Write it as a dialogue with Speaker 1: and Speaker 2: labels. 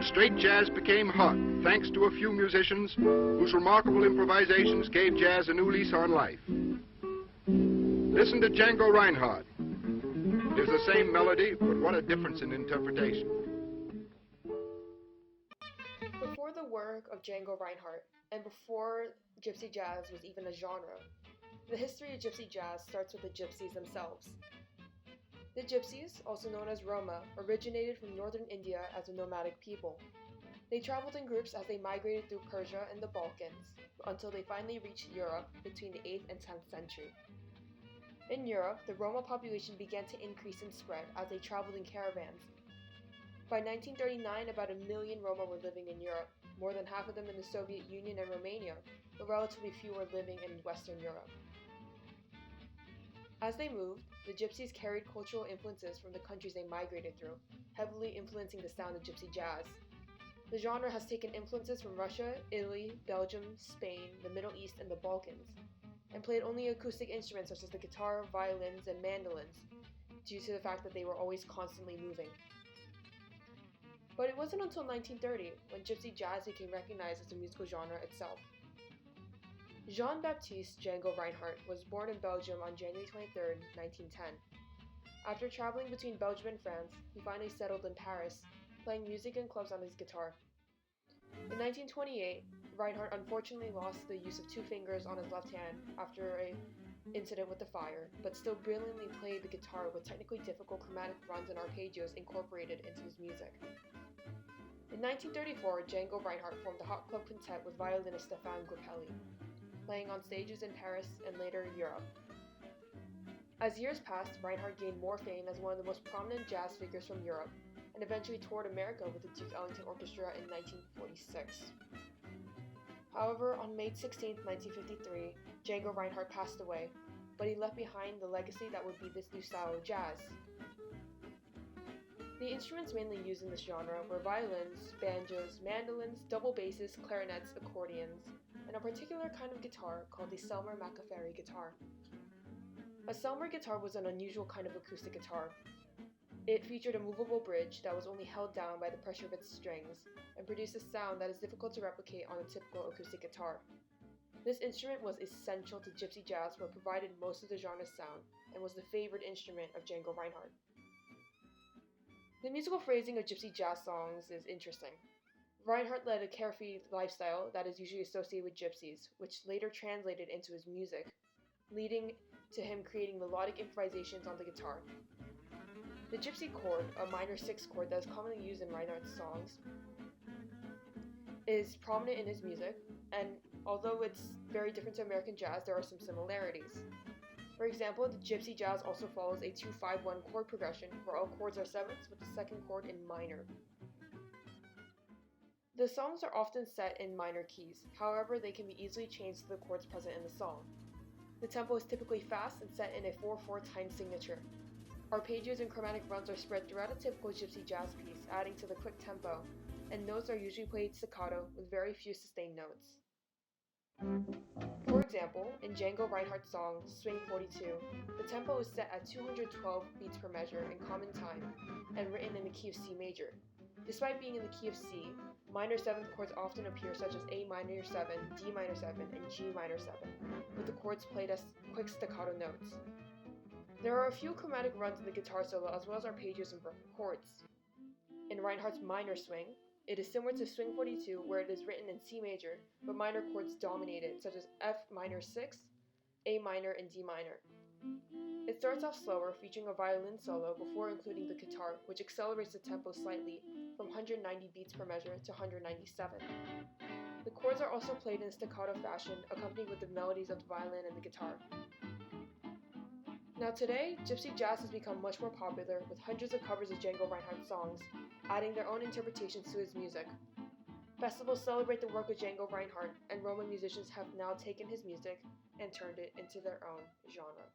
Speaker 1: and straight jazz became hot, thanks to a few musicians whose remarkable improvisations gave jazz a new lease on life. Listen to Django Reinhardt. It is the same melody, but what a difference in interpretation.
Speaker 2: Before the work of Django Reinhardt, and before gypsy jazz was even a genre, the history of gypsy jazz starts with the gypsies themselves. The gypsies, also known as Roma, originated from northern India as a nomadic people. They traveled in groups as they migrated through Persia and the Balkans, until they finally reached Europe between the 8th and 10th century. In Europe, the Roma population began to increase and spread as they traveled in caravans. By 1939, about 1 million Roma were living in Europe, more than half of them in the Soviet Union and Romania, but relatively few were living in Western Europe. As they moved, the gypsies carried cultural influences from the countries they migrated through, heavily influencing the sound of gypsy jazz. The genre has taken influences from Russia, Italy, Belgium, Spain, the Middle East, and the Balkans, and played only acoustic instruments such as the guitar, violins, and mandolins, due to the fact that they were always constantly moving. But it wasn't until 1930 when gypsy jazz became recognized as a musical genre itself. Jean-Baptiste Django Reinhardt was born in Belgium on January 23, 1910. After traveling between Belgium and France, he finally settled in Paris, playing music in clubs on his guitar. In 1928, Reinhardt unfortunately lost the use of 2 fingers on his left hand after an incident with the fire, but still brilliantly played the guitar with technically difficult chromatic runs and arpeggios incorporated into his music. In 1934, Django Reinhardt formed the Hot Club Quintet with violinist Stéphane Grappelli, playing on stages in Paris and later Europe. As years passed, Reinhardt gained more fame as one of the most prominent jazz figures from Europe, and eventually toured America with the Duke Ellington Orchestra in 1946. However, on May 16, 1953, Django Reinhardt passed away, but he left behind the legacy that would be this new style of jazz. The instruments mainly used in this genre were violins, banjos, mandolins, double basses, clarinets, accordions, and a particular kind of guitar called the Selmer-Macaferi guitar. A Selmer guitar was an unusual kind of acoustic guitar. It featured a movable bridge that was only held down by the pressure of its strings, and produced a sound that is difficult to replicate on a typical acoustic guitar. This instrument was essential to gypsy jazz, but provided most of the genre's sound, and was the favorite instrument of Django Reinhardt. The musical phrasing of gypsy jazz songs is interesting. Reinhardt led a carefree lifestyle that is usually associated with gypsies, which later translated into his music, leading to him creating melodic improvisations on the guitar. The gypsy chord, a minor 6 chord that is commonly used in Reinhardt's songs, is prominent in his music, and although it's very different to American jazz, there are some similarities. For example, the gypsy jazz also follows a 2-5-1 chord progression, where all chords are sevenths with the second chord in minor. The songs are often set in minor keys, however they can be easily changed to the chords present in the song. The tempo is typically fast and set in a 4/4 time signature. Arpeggios and chromatic runs are spread throughout a typical gypsy jazz piece, adding to the quick tempo, and notes are usually played staccato with very few sustained notes. For example, in Django Reinhardt's song, Swing 42, the tempo is set at 212 beats per measure in common time, and written in the key of C major. Despite being in the key of C, minor 7th chords often appear such as A minor 7, D minor 7, and G minor 7, with the chords played as quick staccato notes. There are a few chromatic runs in the guitar solo as well as arpeggios and broken chords. In Reinhardt's minor swing, it is similar to Swing 42 where it is written in C major, but minor chords dominate it, such as F minor 6, A minor, and D minor. It starts off slower, featuring a violin solo before including the guitar, which accelerates the tempo slightly from 190 beats per measure to 197. The chords are also played in a staccato fashion, accompanied with the melodies of the violin and the guitar. Now today, gypsy jazz has become much more popular, with hundreds of covers of Django Reinhardt songs, adding their own interpretations to his music. Festivals celebrate the work of Django Reinhardt, and Roman musicians have now taken his music and turned it into their own genre.